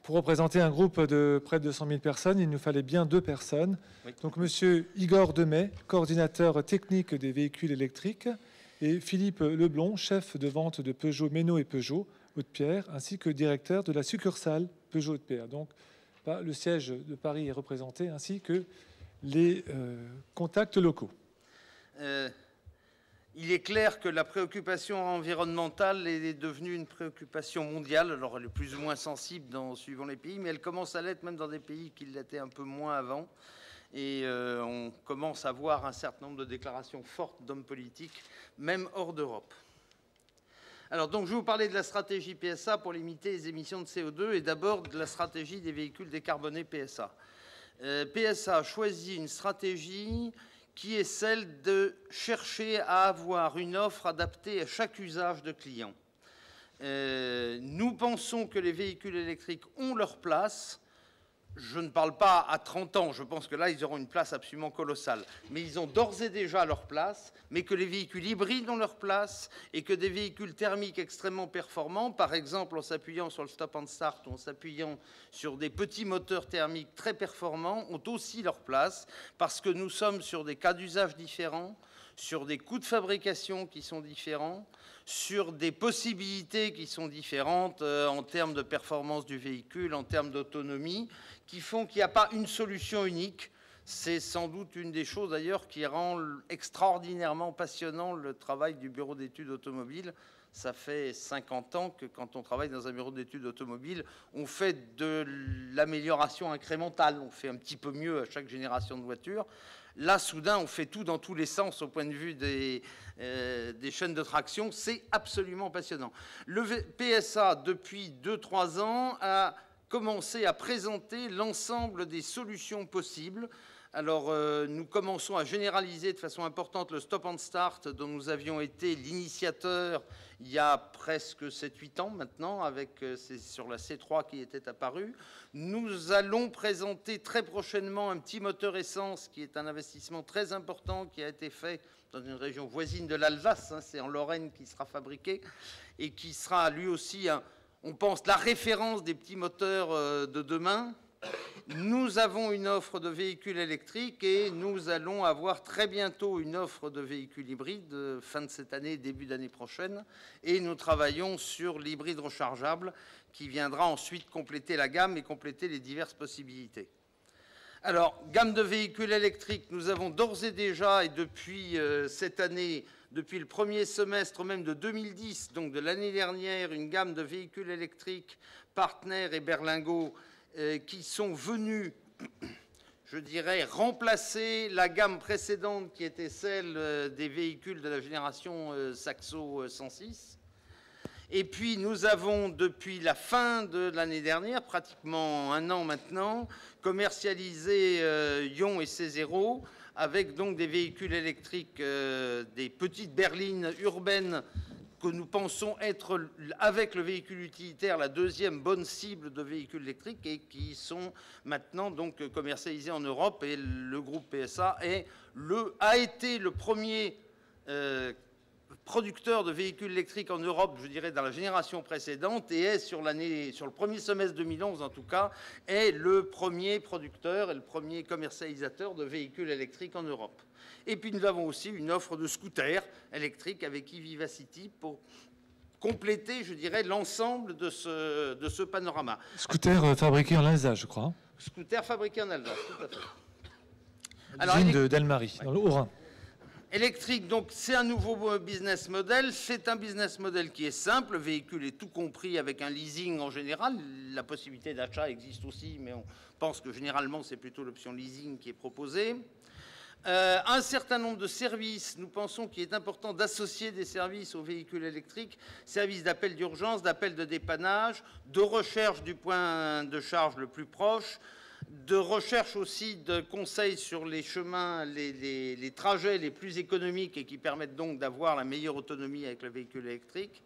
Pour représenter un groupe de près de 200 000 personnes, il nous fallait bien 2 personnes. Oui. Donc, Monsieur Igor Demey, coordinateur technique des véhicules électriques, et Philippe Leblond, chef de vente de Peugeot Méno et Peugeot Haute-Pierre, ainsi que directeur de la succursale Peugeot Haute-Pierre. Donc, le siège de Paris est représenté, ainsi que les contacts locaux. Il est clair que la préoccupation environnementale est devenue une préoccupation mondiale. Alors, elle est plus ou moins sensible suivant les pays, mais elle commence à l'être même dans des pays qui l'étaient un peu moins avant. Et on commence à voir un certain nombre de déclarations fortes d'hommes politiques, même hors d'Europe. Alors, donc, je vais vous parler de la stratégie PSA pour limiter les émissions de CO2 et d'abord de la stratégie des véhicules décarbonés PSA. PSA a choisi une stratégie qui est celle de chercher à avoir une offre adaptée à chaque usage de client. Nous pensons que les véhicules électriques ont leur place. Je ne parle pas à 30 ans, je pense que là, ils auront une place absolument colossale. Mais ils ont d'ores et déjà leur place, mais que les véhicules hybrides ont leur place et que des véhicules thermiques extrêmement performants, par exemple en s'appuyant sur le stop and start ou en s'appuyant sur des petits moteurs thermiques très performants, ont aussi leur place parce que nous sommes sur des cas d'usage différents, sur des coûts de fabrication qui sont différents, sur des possibilités qui sont différentes en termes de performance du véhicule, en termes d'autonomie, qui font qu'il n'y a pas une solution unique. C'est sans doute une des choses d'ailleurs qui rend extraordinairement passionnant le travail du bureau d'études automobiles. Ça fait 50 ans que quand on travaille dans un bureau d'études automobiles, on fait de l'amélioration incrémentale. On fait un petit peu mieux à chaque génération de voitures. Là, soudain, on fait tout dans tous les sens au point de vue des chaînes de traction. C'est absolument passionnant. Le PSA, depuis 2-3 ans, a commencé à présenter l'ensemble des solutions possibles. Alors, nous commençons à généraliser de façon importante le stop and start dont nous avions été l'initiateur il y a presque 7-8 ans maintenant, c'est sur la C3 qui était apparue. Nous allons présenter très prochainement un petit moteur essence qui est un investissement très important qui a été fait dans une région voisine de l'Alsace, c'est en Lorraine qui sera fabriqué et qui sera lui aussi, on pense, la référence des petits moteurs de demain. Nous avons une offre de véhicules électriques et nous allons avoir très bientôt une offre de véhicules hybrides, fin de cette année, début d'année prochaine. Et nous travaillons sur l'hybride rechargeable qui viendra ensuite compléter la gamme et compléter les diverses possibilités. Alors, gamme de véhicules électriques, nous avons d'ores et déjà, et depuis cette année, depuis le premier semestre même de 2010, donc de l'année dernière, une gamme de véhicules électriques Partner et Berlingo qui sont venus, je dirais, remplacer la gamme précédente qui était celle des véhicules de la génération Saxo 106. Et puis nous avons, depuis la fin de l'année dernière, pratiquement un an maintenant, commercialisé Ion et C0 avec donc des véhicules électriques, des petites berlines urbaines que nous pensons être, avec le véhicule utilitaire, la deuxième bonne cible de véhicules électriques et qui sont maintenant donc commercialisés en Europe. Et le groupe PSA a été le premier producteur de véhicules électriques en Europe, je dirais, dans la génération précédente, et est sur le premier semestre 2011 en tout cas, est le premier producteur et le premier commercialisateur de véhicules électriques en Europe. Et puis nous avons aussi une offre de scooters électriques avec eVivacity pour compléter, je dirais, l'ensemble de ce panorama. Scooter fabriqué en Alsace, je crois. Scooter fabriqué en Alsace, tout à fait. L'usine de Delmarie, dans le Haut-Rhin. Électrique, donc c'est un nouveau business model. C'est un business model qui est simple. Le véhicule est tout compris avec un leasing en général. La possibilité d'achat existe aussi, mais on pense que généralement c'est plutôt l'option leasing qui est proposée. Un certain nombre de services, nous pensons qu'il est important d'associer des services aux véhicules électriques, services d'appel d'urgence, d'appel de dépannage, de recherche du point de charge le plus proche, de recherche aussi de conseils sur les chemins, les trajets les plus économiques et qui permettent donc d'avoir la meilleure autonomie avec le véhicule électrique,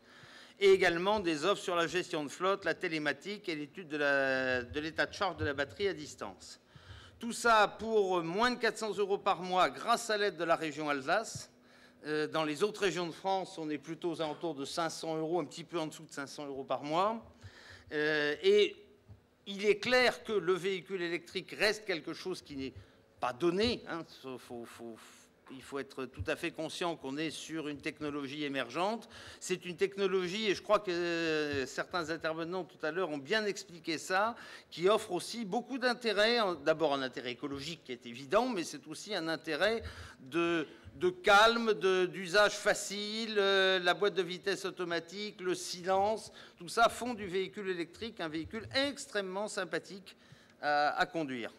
et également des offres sur la gestion de flotte, la télématique et l'étude de l'état de charge de la batterie à distance. Tout ça pour moins de 400 € par mois grâce à l'aide de la région Alsace. Dans les autres régions de France, on est plutôt aux alentours de 500 €, un petit peu en dessous de 500 € par mois. Et il est clair que le véhicule électrique reste quelque chose qui n'est pas donné. Hein. Il faut être tout à fait conscient qu'on est sur une technologie émergente. C'est une technologie, et je crois que certains intervenants tout à l'heure ont bien expliqué ça, qui offre aussi beaucoup d'intérêts. D'abord un intérêt écologique qui est évident, mais c'est aussi un intérêt de calme, d'usage facile, la boîte de vitesse automatique, le silence, tout ça font du véhicule électrique un véhicule extrêmement sympathique à conduire.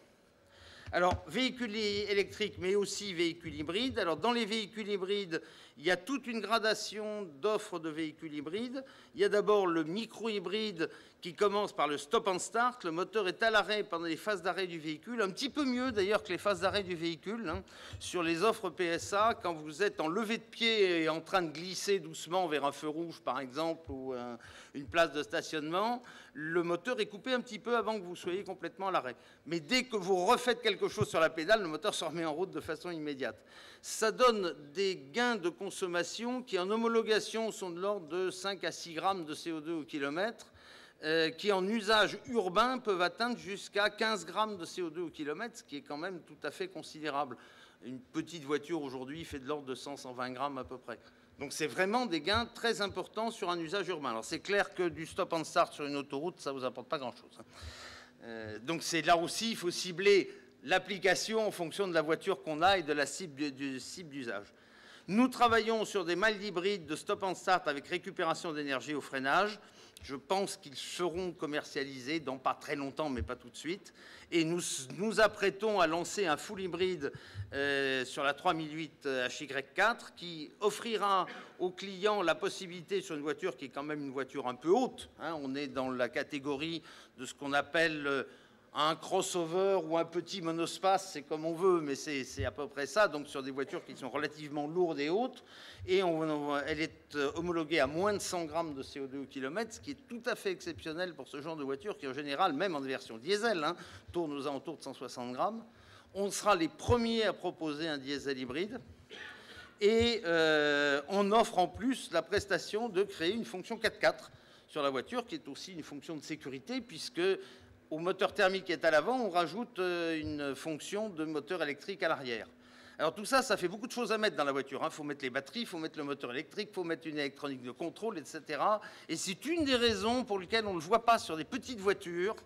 Alors, véhicule électrique, mais aussi véhicule hybride. Alors, dans les véhicules hybrides, il y a toute une gradation d'offres de véhicules hybrides. Il y a d'abord le micro-hybride qui commence par le stop and start. Le moteur est à l'arrêt pendant les phases d'arrêt du véhicule, un petit peu mieux d'ailleurs que les phases d'arrêt du véhicule. Hein. Sur les offres PSA, quand vous êtes en levée de pied et en train de glisser doucement vers un feu rouge, par exemple, ou une place de stationnement, le moteur est coupé un petit peu avant que vous soyez complètement à l'arrêt. Mais dès que vous refaites quelque chose sur la pédale, le moteur se remet en route de façon immédiate. Ça donne des gains de consommation qui, en homologation, sont de l'ordre de 5 à 6 grammes de CO2 au kilomètre, qui, en usage urbain, peuvent atteindre jusqu'à 15 grammes de CO2 au kilomètre, ce qui est quand même tout à fait considérable. Une petite voiture, aujourd'hui, fait de l'ordre de 100-120 grammes à peu près. Donc c'est vraiment des gains très importants sur un usage urbain. Alors c'est clair que du stop and start sur une autoroute, ça ne vous apporte pas grand-chose. Donc c'est là aussi, il faut cibler l'application en fonction de la voiture qu'on a et de la cible d'usage. Nous travaillons sur des mild hybrides de stop and start avec récupération d'énergie au freinage. Je pense qu'ils seront commercialisés dans pas très longtemps, mais pas tout de suite. Et nous nous apprêtons à lancer un full hybride sur la 3008 HY4 qui offrira aux clients la possibilité, sur une voiture qui est quand même une voiture un peu haute, hein, on est dans la catégorie de ce qu'on appelle un crossover ou un petit monospace, c'est comme on veut, mais c'est à peu près ça, donc sur des voitures qui sont relativement lourdes et hautes, et elle est homologuée à moins de 100 grammes de CO2 au kilomètre, ce qui est tout à fait exceptionnel pour ce genre de voiture qui, en général, même en version diesel, hein, tourne aux alentours de 160 grammes. On sera les premiers à proposer un diesel hybride, et on offre en plus la prestation de créer une fonction 4x4 sur la voiture, qui est aussi une fonction de sécurité, puisque au moteur thermique qui est à l'avant, on rajoute une fonction de moteur électrique à l'arrière. Alors tout ça, ça fait beaucoup de choses à mettre dans la voiture. Il faut mettre les batteries, il faut mettre le moteur électrique, il faut mettre une électronique de contrôle, etc. Et c'est une des raisons pour lesquelles on ne le voit pas sur des petites voitures,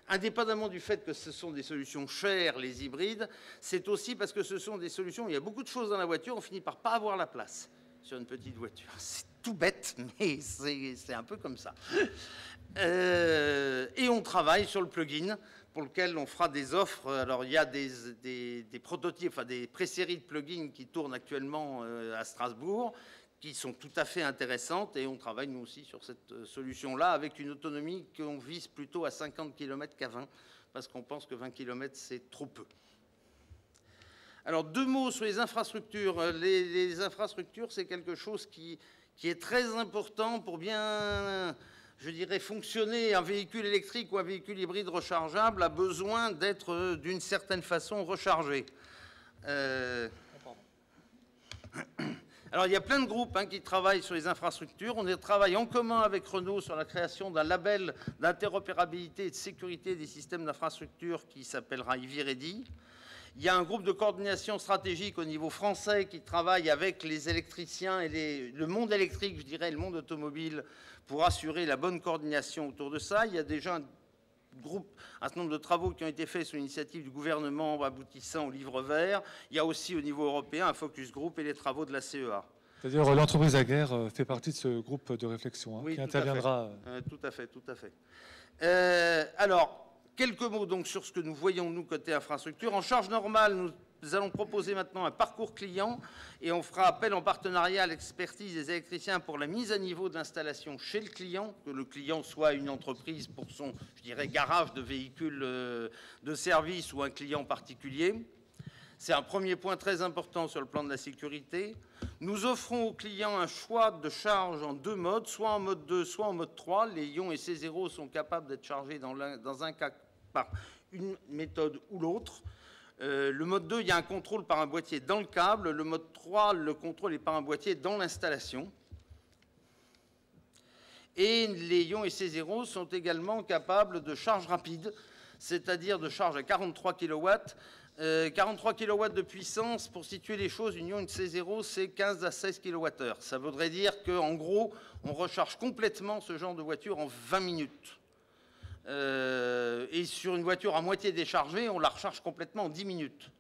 indépendamment du fait que ce sont des solutions chères, les hybrides, c'est aussi parce que ce sont des solutions où il y a beaucoup de choses dans la voiture, on finit par pas avoir la place sur une petite voiture. C'est tout bête, mais c'est un peu comme ça. Et on travaille sur le plugin pour lequel on fera des offres. Alors il y a des prototypes, enfin des pré-séries de plugins qui tournent actuellement à Strasbourg, qui sont tout à fait intéressantes, et on travaille nous aussi sur cette solution-là avec une autonomie qu'on vise plutôt à 50 km qu'à 20, parce qu'on pense que 20 km c'est trop peu. Alors 2 mots sur les infrastructures. Les infrastructures, c'est quelque chose qui est très important pour bien, je dirais, fonctionner. Un véhicule électrique ou un véhicule hybride rechargeable a besoin d'être d'une certaine façon rechargé. Alors il y a plein de groupes qui travaillent sur les infrastructures. On travaille en commun avec Renault sur la création d'un label d'interopérabilité et de sécurité des systèmes d'infrastructure qui s'appellera IVI-Ready. Il y a un groupe de coordination stratégique au niveau français qui travaille avec les électriciens et le monde électrique, je dirais, le monde automobile, pour assurer la bonne coordination autour de ça. Il y a déjà un certain nombre de travaux qui ont été faits sous l'initiative du gouvernement aboutissant au livre vert. Il y a aussi au niveau européen un focus group et les travaux de la CEA. C'est-à-dire l'entreprise Aguerre fait partie de ce groupe de réflexion oui, qui interviendra. Tout à fait, tout à fait. Alors, quelques mots donc sur ce que nous voyons, nous, côté infrastructure. En charge normale, nous allons proposer maintenant un parcours client et on fera appel en partenariat à l'expertise des électriciens pour la mise à niveau de l'installation chez le client, que le client soit une entreprise pour son, je dirais, garage de véhicules de service ou un client particulier. C'est un premier point très important sur le plan de la sécurité. Nous offrons aux clients un choix de charge en 2 modes, soit en mode 2, soit en mode 3. Les ions et C0 sont capables d'être chargés dans un cas par une méthode ou l'autre. Le mode 2, il y a un contrôle par un boîtier dans le câble. Le mode 3, le contrôle est par un boîtier dans l'installation. Et les ions EC0 sont également capables de charge rapide, c'est-à-dire de charge à 43 kW. 43 kW de puissance, pour situer les choses, une ion EC0, c'est 15 à 16 kWh. Ça voudrait dire qu'en gros, on recharge complètement ce genre de voiture en 20 minutes. Et sur une voiture à moitié déchargée, on la recharge complètement en 10 minutes.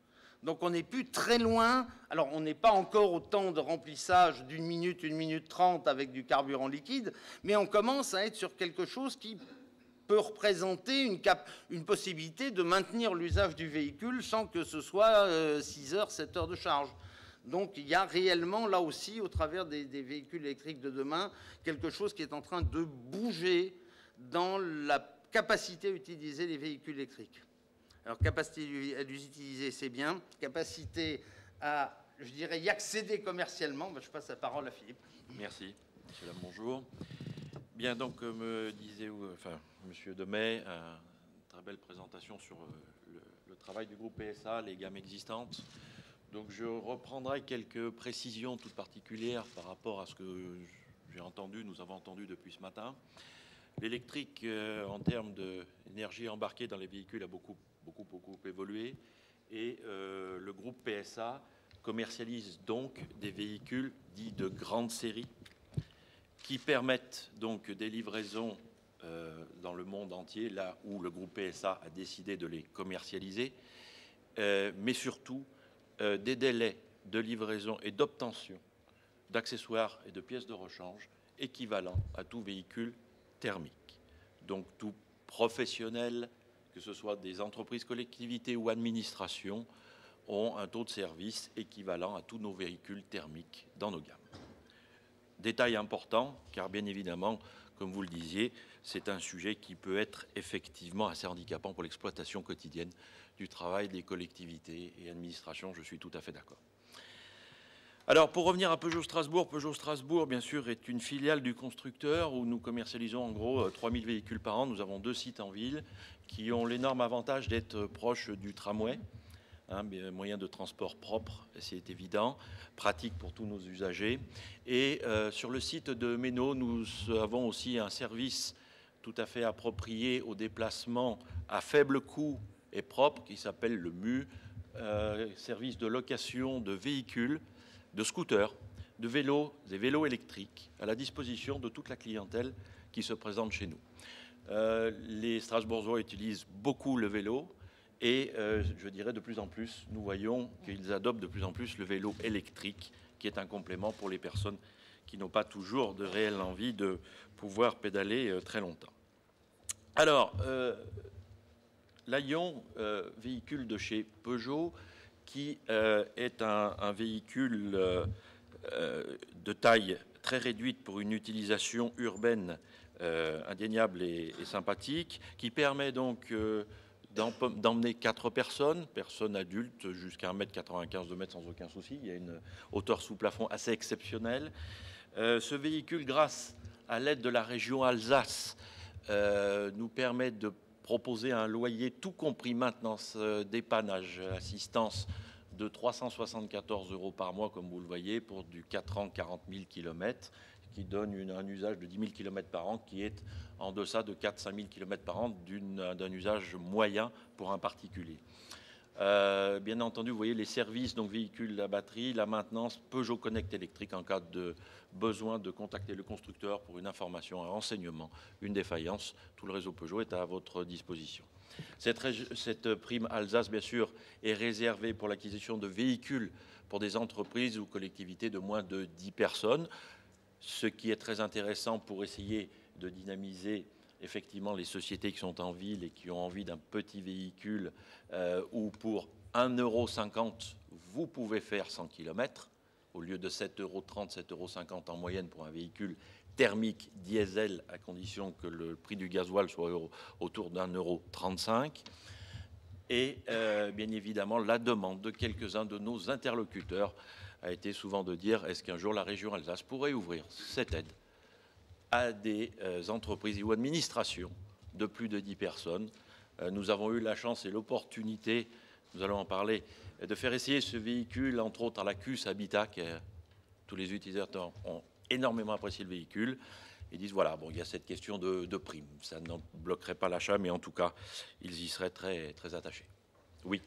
Donc on n'est plus très loin. Alors on n'est pas encore au temps de remplissage d'1 minute 30 avec du carburant liquide, mais on commence à être sur quelque chose qui peut représenter une possibilité de maintenir l'usage du véhicule sans que ce soit 6 heures, 7 heures de charge. Donc il y a réellement là aussi, au travers des véhicules électriques de demain, quelque chose qui est en train de bouger dans la capacité à utiliser les véhicules électriques. Alors, capacité à les utiliser, c'est bien. Capacité à, je dirais, y accéder commercialement. Je passe la parole à Philippe. Merci. Monsieur Lam, bonjour. Bien, donc, me disait Monsieur Demet, une très belle présentation sur le travail du groupe PSA, les gammes existantes. Donc, je reprendrai quelques précisions toutes particulières par rapport à ce que j'ai entendu, nous avons entendu depuis ce matin. L'électrique, en termes d'énergie embarquée dans les véhicules, a beaucoup évolué. Et le groupe PSA commercialise donc des véhicules dits de grande série qui permettent donc des livraisons dans le monde entier, là où le groupe PSA a décidé de les commercialiser, mais surtout des délais de livraison et d'obtention d'accessoires et de pièces de rechange équivalents à tout véhicule thermique. Donc tout professionnel, que ce soit des entreprises, collectivités ou administrations, ont un taux de service équivalent à tous nos véhicules thermiques dans nos gammes. Détail important, car bien évidemment, comme vous le disiez, c'est un sujet qui peut être effectivement assez handicapant pour l'exploitation quotidienne du travail des collectivités et administrations. Je suis tout à fait d'accord. Alors, pour revenir à Peugeot Strasbourg, bien sûr, est une filiale du constructeur où nous commercialisons en gros 3000 véhicules par an. Nous avons 2 sites en ville qui ont l'énorme avantage d'être proches du tramway, moyen de transport propre, c'est évident, pratique pour tous nos usagers. Et sur le site de Méno, nous avons aussi un service tout à fait approprié au déplacement à faible coût et propre qui s'appelle le MU, service de location de véhicules, de scooters, de vélos et vélos électriques à la disposition de toute la clientèle qui se présente chez nous. Les Strasbourgeois utilisent beaucoup le vélo et je dirais de plus en plus, nous voyons qu'ils adoptent de plus en plus le vélo électrique qui est un complément pour les personnes qui n'ont pas toujours de réelle envie de pouvoir pédaler très longtemps. Alors, l'Aion, véhicule de chez Peugeot, qui est un véhicule de taille très réduite pour une utilisation urbaine indéniable et sympathique, qui permet donc d'emmener 4 personnes adultes, jusqu'à 1,95 m, 2 m sans aucun souci. Il y a une hauteur sous plafond assez exceptionnelle. Ce véhicule, grâce à l'aide de la région Alsace, nous permet de proposer un loyer tout compris maintenance, dépannage, assistance de 374 € par mois, comme vous le voyez, pour du 4 ans, 40 000 km, qui donne un usage de 10 000 km par an, qui est en deçà de 4 000 à 5 000 km par an d'un usage moyen pour un particulier. Bien entendu, vous voyez les services, donc véhicules à batterie, la maintenance, Peugeot Connect électrique en cas de besoin de contacter le constructeur pour une information, un renseignement, une défaillance. Tout le réseau Peugeot est à votre disposition. Cette prime Alsace, bien sûr, est réservée pour l'acquisition de véhicules pour des entreprises ou collectivités de moins de 10 personnes, ce qui est très intéressant pour essayer de dynamiser effectivement les sociétés qui sont en ville et qui ont envie d'un petit véhicule où pour 1,50 €, vous pouvez faire 100 km au lieu de 7,30 €, 7,50 € en moyenne pour un véhicule thermique diesel, à condition que le prix du gasoil soit autour d'1,35 €. Et bien évidemment, la demande de quelques-uns de nos interlocuteurs a été souvent de dire, est-ce qu'un jour la région Alsace pourrait ouvrir cette aide à des entreprises ou administrations de plus de 10 personnes. Nous avons eu la chance et l'opportunité, nous allons en parler, de faire essayer ce véhicule, entre autres à la CUS Habitat, tous les utilisateurs ont énormément apprécié le véhicule. et disent voilà, bon, il y a cette question de prime. Ça n'en bloquerait pas l'achat, mais en tout cas, ils y seraient très, très attachés. Oui.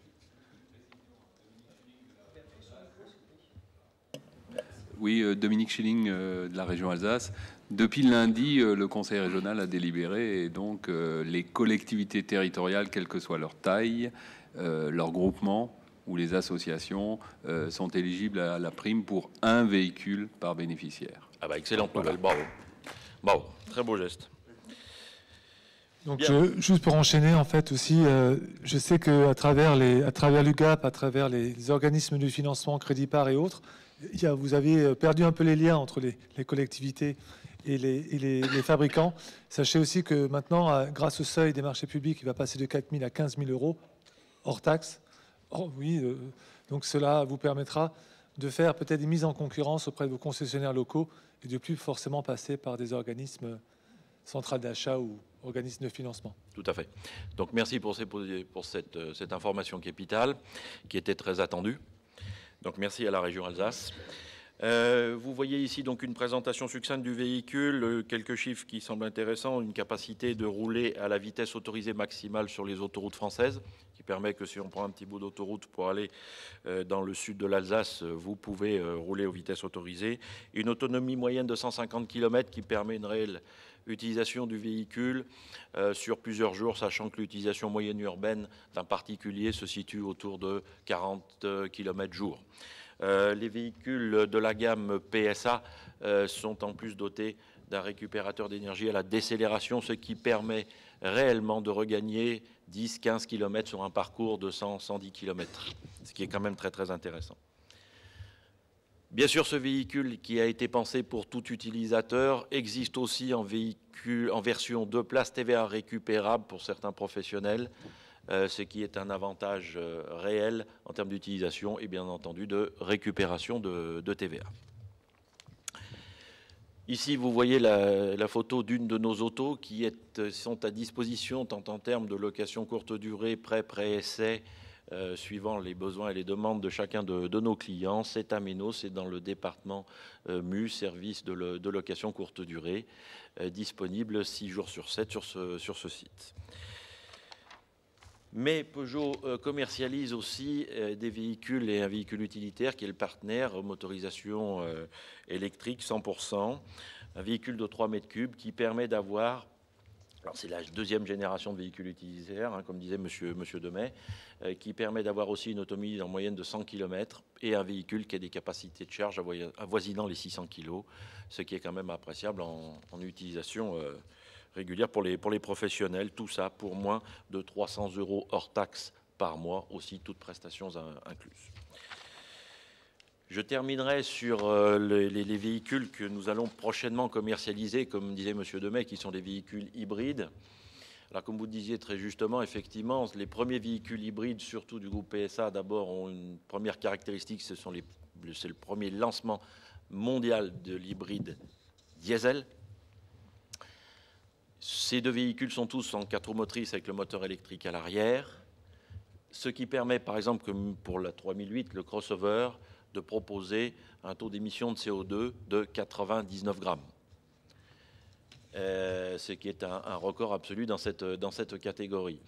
Oui, Dominique Schilling de la région Alsace. Depuis lundi, le Conseil régional a délibéré et donc les collectivités territoriales, quelle que soit leur taille, leur groupement ou les associations sont éligibles à la prime pour un véhicule par bénéficiaire. Ah bah excellente nouvelle, bravo. Bravo, très beau geste. Donc juste pour enchaîner, en fait aussi, je sais qu'à travers l'UGAP, à travers les organismes de financement, Crédit-Part et autres, vous avez perdu un peu les liens entre les collectivités et les fabricants. Sachez aussi que maintenant, grâce au seuil des marchés publics, il va passer de 4 000 à 15 000 euros hors taxe. Oh, oui, donc cela vous permettra de faire peut-être des mises en concurrence auprès de vos concessionnaires locaux et de plus forcément passer par des organismes centrales d'achat ou organismes de financement. Tout à fait. Donc merci pour cette information capitale qui était très attendue. Donc merci à la région Alsace. Vous voyez ici donc une présentation succincte du véhicule, quelques chiffres qui semblent intéressants, une capacité de rouler à la vitesse autorisée maximale sur les autoroutes françaises, qui permet que si on prend un petit bout d'autoroute pour aller dans le sud de l'Alsace, vous pouvez rouler aux vitesses autorisées. Une autonomie moyenne de 150 km qui permet une réelle utilisation du véhicule sur plusieurs jours, sachant que l'utilisation moyenne urbaine d'un particulier se situe autour de 40 km jour. Les véhicules de la gamme PSA sont en plus dotés d'un récupérateur d'énergie à la décélération, ce qui permet réellement de regagner 10-15 km sur un parcours de 100-110 km, ce qui est quand même très très intéressant. Bien sûr, ce véhicule qui a été pensé pour tout utilisateur existe aussi en version 2 places TVA récupérable pour certains professionnels, ce qui est un avantage réel en termes d'utilisation et bien entendu de récupération de TVA. Ici, vous voyez la photo d'une de nos autos qui sont à disposition tant en termes de location courte durée, pré-essai, suivant les besoins et les demandes de chacun de nos clients. C'est à Ménos, c'est dans le département MU, service de location courte durée, disponible 6 jours sur 7 sur ce site. Mais Peugeot commercialise aussi des véhicules et un véhicule utilitaire qui est le partenaire, motorisation électrique 100%, un véhicule de 3 mètres cubes qui permet d'avoir, alors c'est la deuxième génération de véhicules utilitaires, hein, comme disait monsieur Demey, qui permet d'avoir aussi une autonomie en moyenne de 100 km et un véhicule qui a des capacités de charge avoisinant les 600 kg, ce qui est quand même appréciable en utilisation régulière pour les professionnels, tout ça pour moins de 300 € hors taxe par mois, aussi toutes prestations incluses. Je terminerai sur les véhicules que nous allons prochainement commercialiser, comme disait M. Demey, qui sont des véhicules hybrides. Alors, comme vous le disiez très justement, effectivement, les premiers véhicules hybrides, surtout du groupe PSA, d'abord, ont une première caractéristique, c'est le premier lancement mondial de l'hybride diesel. Ces deux véhicules sont tous en 4 roues motrices avec le moteur électrique à l'arrière, ce qui permet, par exemple, comme pour la 3008, le crossover, de proposer un taux d'émission de CO2 de 99 grammes, ce qui est un record absolu dans cette catégorie.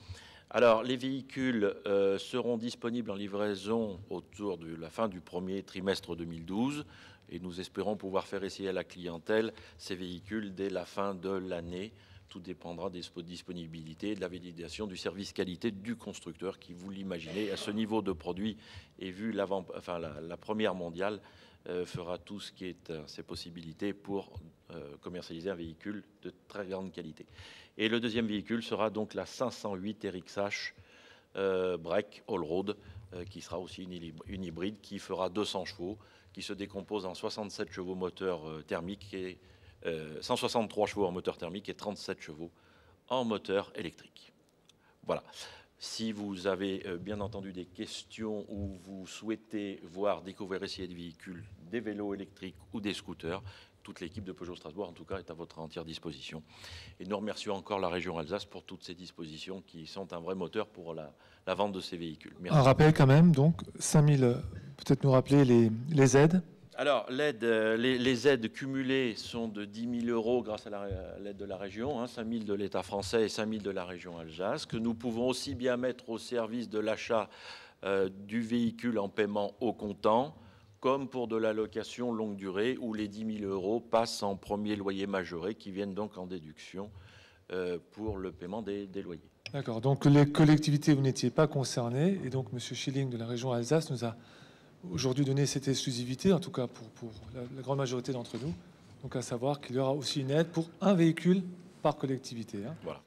Alors, les véhicules seront disponibles en livraison autour de la fin du premier trimestre 2012 et nous espérons pouvoir faire essayer à la clientèle ces véhicules dès la fin de l'année. Tout dépendra des disponibilités et de la validation du service qualité du constructeur qui, vous l'imaginez, à ce niveau de produit et vu la première mondiale, fera tout ce qui est ses possibilités pour commercialiser un véhicule de très grande qualité. Et le deuxième véhicule sera donc la 508 RXH Break All-Road, qui sera aussi une hybride qui fera 200 chevaux, qui se décompose en 67 chevaux moteur thermique et 163 chevaux en moteur thermique et 37 chevaux en moteur électrique. Voilà. Si vous avez bien entendu des questions ou vous souhaitez voir, découvrir, essayer des véhicules, des vélos électriques ou des scooters, toute l'équipe de Peugeot Strasbourg, en tout cas, est à votre entière disposition. Et nous remercions encore la région Alsace pour toutes ces dispositions qui sont un vrai moteur pour la vente de ces véhicules. Merci. Un rappel quand même, donc, 5000, peut-être nous rappeler les aides. Alors, les aides cumulées sont de 10 000 € grâce à l'aide de la région, 5 000 de l'État français et 5 000 de la région Alsace, que nous pouvons aussi bien mettre au service de l'achat du véhicule en paiement au comptant, comme pour de la location longue durée, où les 10 000 € passent en premier loyer majoré, qui viennent donc en déduction pour le paiement des loyers. D'accord, donc les collectivités, vous n'étiez pas concernées, et donc M. Schilling de la région Alsace nous a aujourd'hui donné cette exclusivité, en tout cas pour la grande majorité d'entre nous, donc à savoir qu'il y aura aussi une aide pour un véhicule par collectivité. Voilà.